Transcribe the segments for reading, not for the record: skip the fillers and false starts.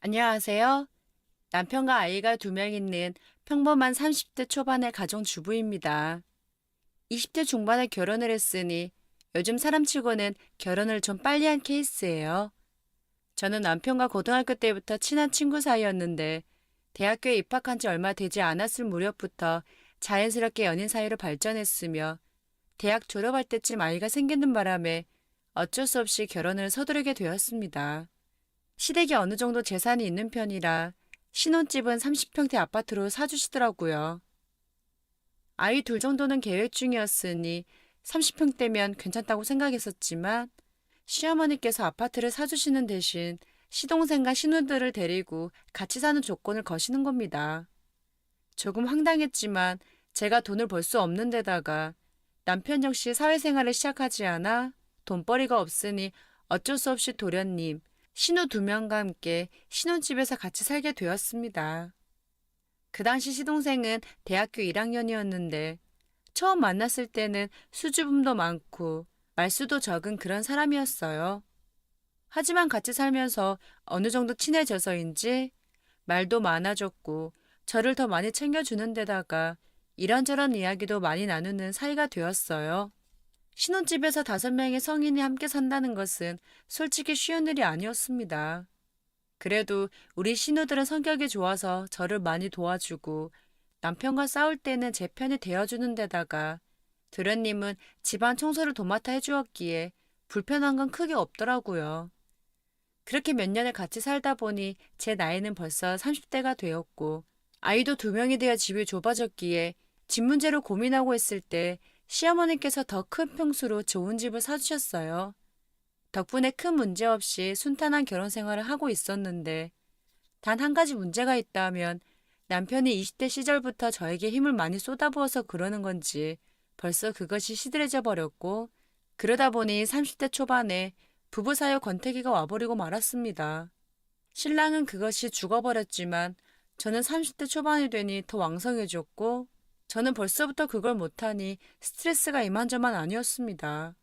안녕하세요. 남편과 아이가 2명 있는 평범한 30대 초반의 가정주부입니다. 20대 중반에 결혼을 했으니 요즘 사람치고는 결혼을 좀 빨리 한 케이스예요. 저는 남편과 고등학교 때부터 친한 친구 사이였는데 대학교에 입학한 지 얼마 되지 않았을 무렵부터 자연스럽게 연인 사이로 발전했으며 대학 졸업할 때쯤 아이가 생기는 바람에 어쩔 수 없이 결혼을 서두르게 되었습니다. 시댁이 어느 정도 재산이 있는 편이라 신혼집은 30평대 아파트로 사주시더라고요. 아이 둘 정도는 계획 중이었으니 30평대면 괜찮다고 생각했었지만 시어머니께서 아파트를 사주시는 대신 시동생과 신우들을 데리고 같이 사는 조건을 거시는 겁니다. 조금 황당했지만 제가 돈을 벌 수 없는 데다가 남편 역시 사회생활을 시작하지 않아 돈벌이가 없으니 어쩔 수 없이 도련님, 신우 2명과 함께 신혼집에서 같이 살게 되었습니다. 그 당시 시동생은 대학교 1학년이었는데 처음 만났을 때는 수줍음도 많고 말수도 적은 그런 사람이었어요. 하지만 같이 살면서 어느 정도 친해져서인지 말도 많아졌고 저를 더 많이 챙겨주는 데다가 이런저런 이야기도 많이 나누는 사이가 되었어요. 신혼집에서 5명의 성인이 함께 산다는 것은 솔직히 쉬운 일이 아니었습니다. 그래도 우리 신우들은 성격이 좋아서 저를 많이 도와주고 남편과 싸울 때는 제 편이 되어주는 데다가 도련님은 집안 청소를 도맡아 해주었기에 불편한 건 크게 없더라고요. 그렇게 몇 년을 같이 살다 보니 제 나이는 벌써 30대가 되었고 아이도 2명이 되어 집이 좁아졌기에 집 문제로 고민하고 있을 때 시어머니께서 더 큰 평수로 좋은 집을 사주셨어요. 덕분에 큰 문제 없이 순탄한 결혼 생활을 하고 있었는데 단 한 가지 문제가 있다면 남편이 20대 시절부터 저에게 힘을 많이 쏟아부어서 그러는 건지 벌써 그것이 시들해져 버렸고 그러다 보니 30대 초반에 부부 사이 권태기가 와버리고 말았습니다. 신랑은 그것이 죽어버렸지만 저는 30대 초반이 되니 더 왕성해졌고 저는 벌써부터 그걸 못하니 스트레스가 이만저만 아니었습니다.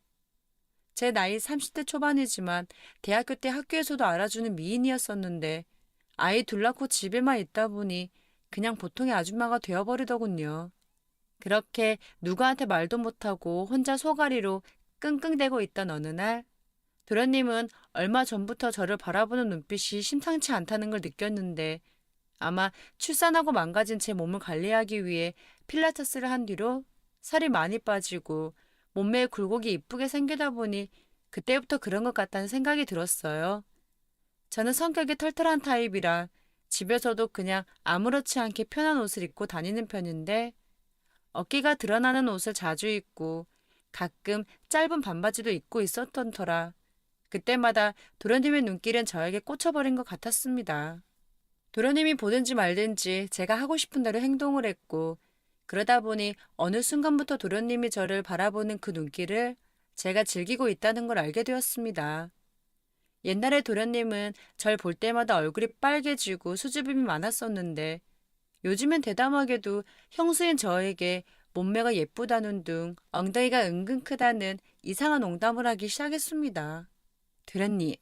제 나이 30대 초반이지만 대학교 때 학교에서도 알아주는 미인이었었는데 아이 둘 낳고 집에만 있다 보니 그냥 보통의 아줌마가 되어버리더군요. 그렇게 누구한테 말도 못하고 혼자 소가리로 끙끙대고 있던 어느 날 도련님은 얼마 전부터 저를 바라보는 눈빛이 심상치 않다는 걸 느꼈는데 아마 출산하고 망가진 제 몸을 관리하기 위해 필라테스를 한 뒤로 살이 많이 빠지고 몸매에 굴곡이 이쁘게 생기다 보니 그때부터 그런 것 같다는 생각이 들었어요. 저는 성격이 털털한 타입이라 집에서도 그냥 아무렇지 않게 편한 옷을 입고 다니는 편인데 어깨가 드러나는 옷을 자주 입고 가끔 짧은 반바지도 입고 있었던 터라 그때마다 도련님의 눈길은 저에게 꽂혀버린 것 같았습니다. 도련님이 보든지 말든지 제가 하고 싶은 대로 행동을 했고 그러다 보니 어느 순간부터 도련님이 저를 바라보는 그 눈길을 제가 즐기고 있다는 걸 알게 되었습니다. 옛날에 도련님은 절 볼 때마다 얼굴이 빨개지고 수줍음이 많았었는데 요즘엔 대담하게도 형수인 저에게 몸매가 예쁘다는 둥 엉덩이가 은근 크다는 이상한 농담을 하기 시작했습니다. 도련님,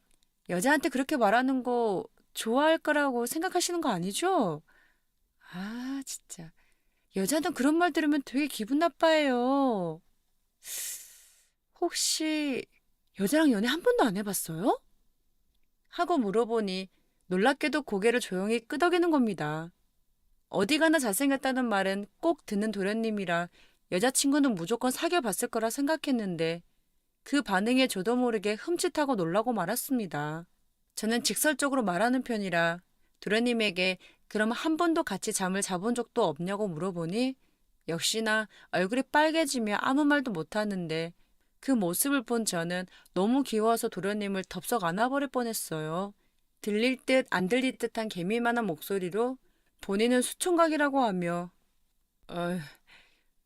여자한테 그렇게 말하는 거 좋아할 거라고 생각하시는 거 아니죠? 아, 진짜. 여자는 그런 말 들으면 되게 기분 나빠해요. 혹시 여자랑 연애 한 번도 안 해봤어요? 하고 물어보니 놀랍게도 고개를 조용히 끄덕이는 겁니다. 어디 가나 잘생겼다는 말은 꼭 듣는 도련님이라 여자친구는 무조건 사귀어 봤을 거라 생각했는데 그 반응에 저도 모르게 흠칫하고 놀라고 말았습니다. 저는 직설적으로 말하는 편이라 도련님에게 그럼 한 번도 같이 잠을 자본 적도 없냐고 물어보니 역시나 얼굴이 빨개지며 아무 말도 못하는데 그 모습을 본 저는 너무 귀여워서 도련님을 덥석 안아버릴 뻔했어요. 들릴 듯 안 들릴 듯한 개미만한 목소리로 본인은 수총각이라고 하며 어휴,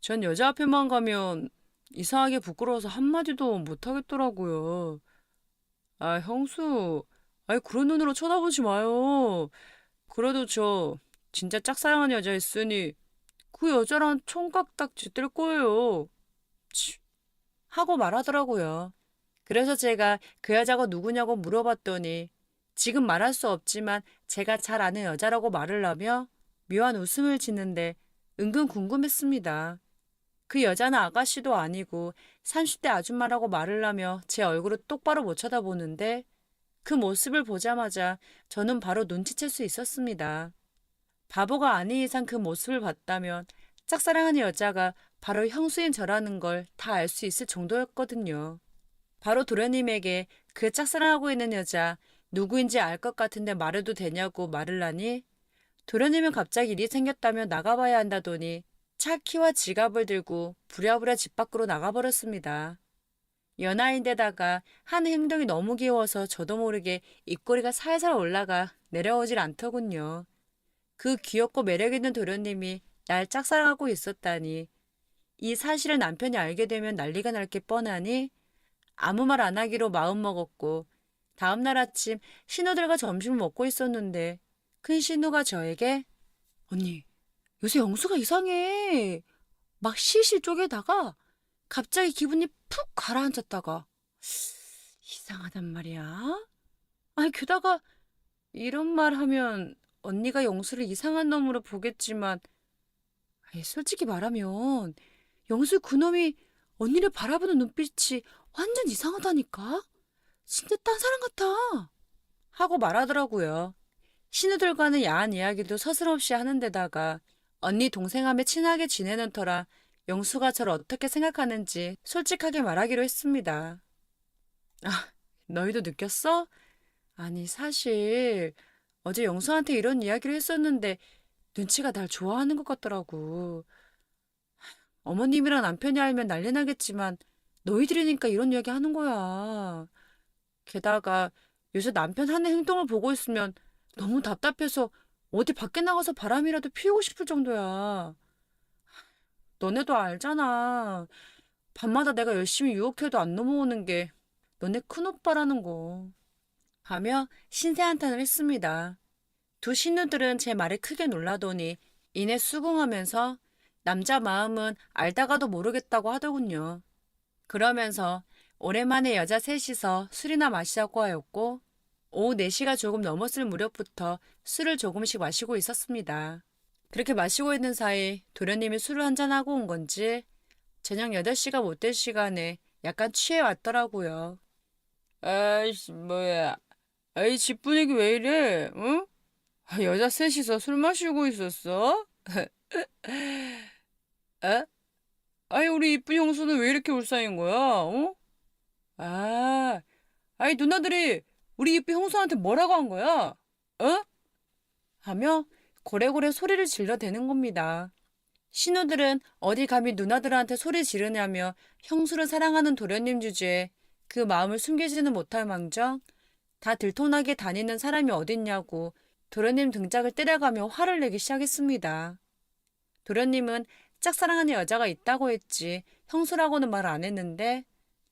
전 여자 앞에만 가면 이상하게 부끄러워서 한마디도 못하겠더라고요. 아, 형수, 아이 그런 눈으로 쳐다보지 마요. 그래도 저 진짜 짝사랑하는 여자 있으니 그 여자랑 총각 딱 쥐뜰 거예요. 치, 하고 말하더라고요. 그래서 제가 그 여자가 누구냐고 물어봤더니 지금 말할 수 없지만 제가 잘 아는 여자라고 말을 하며 묘한 웃음을 짓는데 은근 궁금했습니다. 그 여자는 아가씨도 아니고 30대 아줌마라고 말을 하며 제 얼굴을 똑바로 못 쳐다보는데 그 모습을 보자마자 저는 바로 눈치챌 수 있었습니다. 바보가 아닌 이상 그 모습을 봤다면 짝사랑하는 여자가 바로 형수인 저라는 걸 다 알 수 있을 정도였거든요. 바로 도련님에게 그 짝사랑하고 있는 여자 누구인지 알 것 같은데 말해도 되냐고 말을 하니 도련님은 갑자기 일이 생겼다며 나가봐야 한다더니 차 키와 지갑을 들고 부랴부랴 집 밖으로 나가버렸습니다. 연하인데다가 하는 행동이 너무 귀여워서 저도 모르게 입꼬리가 살살 올라가 내려오질 않더군요. 그 귀엽고 매력있는 도련님이 날 짝사랑하고 있었다니 이 사실을 남편이 알게 되면 난리가 날 게 뻔하니 아무 말 안 하기로 마음먹었고 다음날 아침 신우들과 점심을 먹고 있었는데 큰 신우가 저에게 언니 요새 영수가 이상해. 막 실실 쪼개다가 갑자기 기분이 푹 가라앉았다가 이상하단 말이야. 아니 게다가 이런 말 하면 언니가 영수를 이상한 놈으로 보겠지만 아니, 솔직히 말하면 영수 그놈이 언니를 바라보는 눈빛이 완전 이상하다니까? 진짜 딴 사람 같아. 하고 말하더라고요. 신우들과는 야한 이야기도 서슴없이 하는 데다가 언니 동생하며 친하게 지내는 터라 영수가 저를 어떻게 생각하는지 솔직하게 말하기로 했습니다. 아, 너희도 느꼈어? 아니, 사실 어제 영수한테 이런 이야기를 했었는데 눈치가 날 좋아하는 것 같더라고. 어머님이랑 남편이 알면 난리 나겠지만 너희들이니까 이런 이야기 하는 거야. 게다가 요새 남편 하는 행동을 보고 있으면 너무 답답해서 어디 밖에 나가서 바람이라도 피우고 싶을 정도야. 너네도 알잖아. 밤마다 내가 열심히 유혹해도 안 넘어오는 게 너네 큰오빠라는 거. 하며 신세한탄을 했습니다. 두 신우들은 제 말에 크게 놀라더니 이내 수긍하면서 남자 마음은 알다가도 모르겠다고 하더군요. 그러면서 오랜만에 여자 셋이서 술이나 마시자고 하였고 오후 4시가 조금 넘었을 무렵부터 술을 조금씩 마시고 있었습니다. 그렇게 마시고 있는 사이 도련님이 술을 한잔하고 온 건지 저녁 8시가 못 될 시간에 약간 취해 왔더라고요. 아이씨 뭐야. 아이 집 분위기 왜 이래? 응? 여자 셋이서 술 마시고 있었어? 에? 아이 우리 이쁜 형수는 왜 이렇게 울상인 거야? 어? 아, 아이 누나들이 우리 이쁜 형수한테 뭐라고 한 거야? 어? 하며 고래고래 소리를 질러대는 겁니다. 신우들은 어디 감히 누나들한테 소리 지르냐며 형수를 사랑하는 도련님 주제에 그 마음을 숨기지는 못할 망정 다 들통나게 다니는 사람이 어딨냐고 도련님 등짝을 때려가며 화를 내기 시작했습니다. 도련님은 짝사랑하는 여자가 있다고 했지 형수라고는 말 안 했는데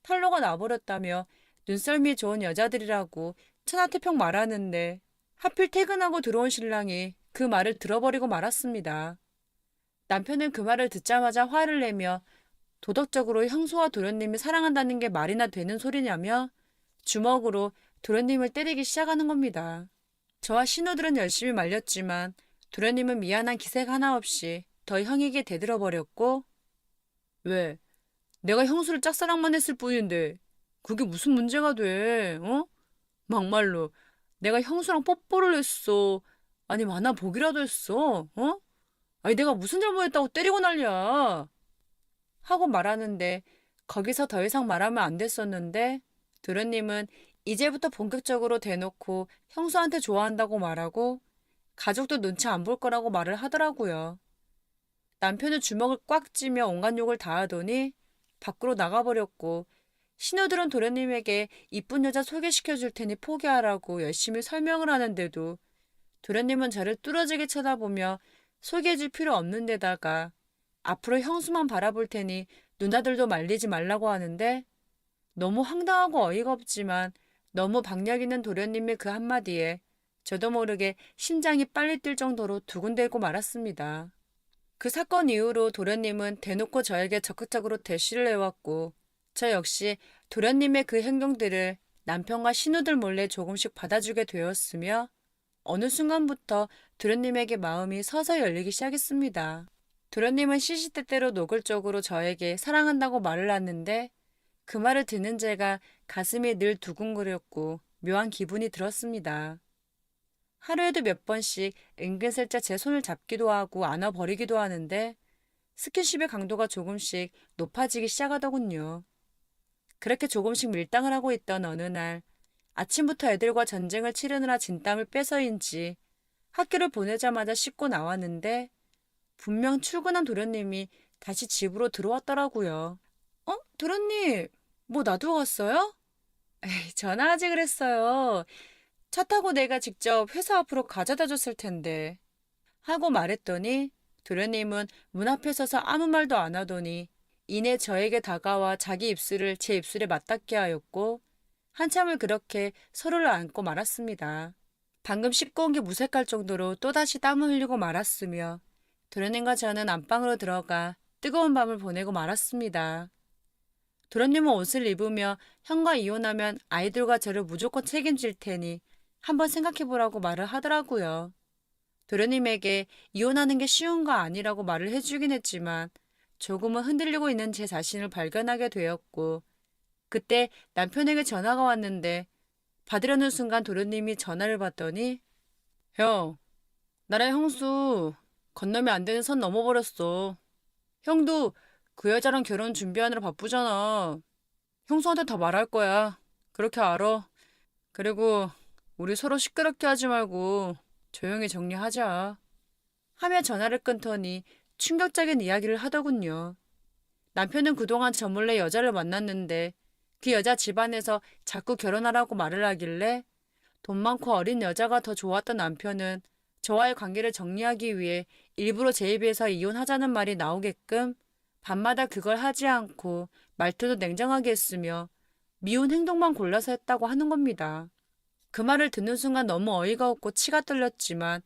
탈로가 나버렸다며 눈썰미 좋은 여자들이라고 천하태평 말하는데 하필 퇴근하고 들어온 신랑이 그 말을 들어버리고 말았습니다. 남편은 그 말을 듣자마자 화를 내며 도덕적으로 형수와 도련님이 사랑한다는 게 말이나 되는 소리냐며 주먹으로 도련님을 때리기 시작하는 겁니다. 저와 신우들은 열심히 말렸지만 도련님은 미안한 기색 하나 없이 더 형에게 대들어버렸고 왜? 내가 형수를 짝사랑만 했을 뿐인데 그게 무슨 문제가 돼? 어? 막말로 내가 형수랑 뽀뽀를 했어. 아니 만나보기라도 했어. 어? 아니 내가 무슨 잘못했다고 때리고 난리야. 하고 말하는데 거기서 더 이상 말하면 안 됐었는데 도련님은 이제부터 본격적으로 대놓고 형수한테 좋아한다고 말하고 가족도 눈치 안 볼 거라고 말을 하더라고요. 남편은 주먹을 꽉 쥐며 온갖 욕을 다 하더니 밖으로 나가버렸고 신우들은 도련님에게 이쁜 여자 소개시켜 줄 테니 포기하라고 열심히 설명을 하는데도 도련님은 저를 뚫어지게 쳐다보며 소개해 줄 필요 없는 데다가 앞으로 형수만 바라볼 테니 누나들도 말리지 말라고 하는데 너무 황당하고 어이가 없지만 너무 박력 있는 도련님의 그 한마디에 저도 모르게 심장이 빨리 뛸 정도로 두근대고 말았습니다. 그 사건 이후로 도련님은 대놓고 저에게 적극적으로 대시를 해왔고 저 역시 도련님의 그 행동들을 남편과 신우들 몰래 조금씩 받아주게 되었으며 어느 순간부터 도련님에게 마음이 서서히 열리기 시작했습니다. 도련님은 시시때때로 노골적으로 저에게 사랑한다고 말을 하는데 그 말을 듣는 제가 가슴이 늘 두근거렸고 묘한 기분이 들었습니다. 하루에도 몇 번씩 은근슬쩍 제 손을 잡기도 하고 안아버리기도 하는데 스킨십의 강도가 조금씩 높아지기 시작하더군요. 그렇게 조금씩 밀당을 하고 있던 어느 날 아침부터 애들과 전쟁을 치르느라 진땀을 빼서인지 학교를 보내자마자 씻고 나왔는데 분명 출근한 도련님이 다시 집으로 들어왔더라고요. 도련님, 뭐 놔두고 갔어요? 에이, 전화하지 그랬어요. 차 타고 내가 직접 회사 앞으로 가져다 줬을 텐데. 하고 말했더니 도련님은 문 앞에 서서 아무 말도 안 하더니 이내 저에게 다가와 자기 입술을 제 입술에 맞닿게 하였고 한참을 그렇게 서로를 안고 말았습니다. 방금 씻고 온 게 무색할 정도로 또다시 땀을 흘리고 말았으며 도련님과 저는 안방으로 들어가 뜨거운 밤을 보내고 말았습니다. 도련님은 옷을 입으며 형과 이혼하면 아이들과 저를 무조건 책임질 테니 한번 생각해보라고 말을 하더라고요. 도련님에게 이혼하는 게 쉬운 거 아니라고 말을 해주긴 했지만 조금은 흔들리고 있는 제 자신을 발견하게 되었고 그때 남편에게 전화가 왔는데 받으려는 순간 도련님이 전화를 받더니 형, 나랑 형수 건너면 안 되는 선 넘어버렸어. 형도 그 여자랑 결혼 준비하느라 바쁘잖아. 형수한테 다 말할 거야. 그렇게 알아. 그리고 우리 서로 시끄럽게 하지 말고 조용히 정리하자. 하며 전화를 끊더니 충격적인 이야기를 하더군요. 남편은 그동안 저 몰래 여자를 만났는데 그 여자 집안에서 자꾸 결혼하라고 말을 하길래 돈 많고 어린 여자가 더 좋았던 남편은 저와의 관계를 정리하기 위해 일부러 제 입에서 이혼하자는 말이 나오게끔 밤마다 그걸 하지 않고 말투도 냉정하게 했으며 미운 행동만 골라서 했다고 하는 겁니다. 그 말을 듣는 순간 너무 어이가 없고 치가 떨렸지만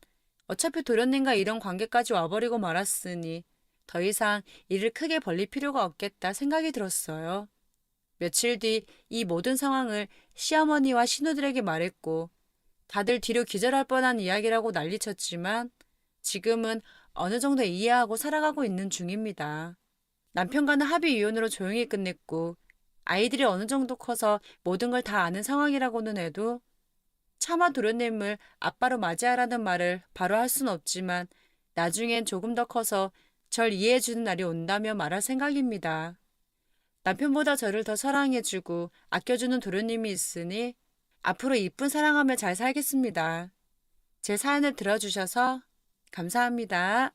어차피 도련님과 이런 관계까지 와버리고 말았으니 더 이상 일을 크게 벌릴 필요가 없겠다 생각이 들었어요. 며칠 뒤 이 모든 상황을 시어머니와 신우들에게 말했고 다들 뒤로 기절할 뻔한 이야기라고 난리쳤지만 지금은 어느 정도 이해하고 살아가고 있는 중입니다. 남편과는 합의 이혼으로 조용히 끝냈고 아이들이 어느 정도 커서 모든 걸 다 아는 상황이라고는 해도 차마 도련님을 아빠로 맞이하라는 말을 바로 할 순 없지만 나중엔 조금 더 커서 절 이해해주는 날이 온다며 말할 생각입니다. 남편보다 저를 더 사랑해주고 아껴주는 도련님이 있으니 앞으로 이쁜 사랑하며 잘 살겠습니다. 제 사연을 들어주셔서 감사합니다.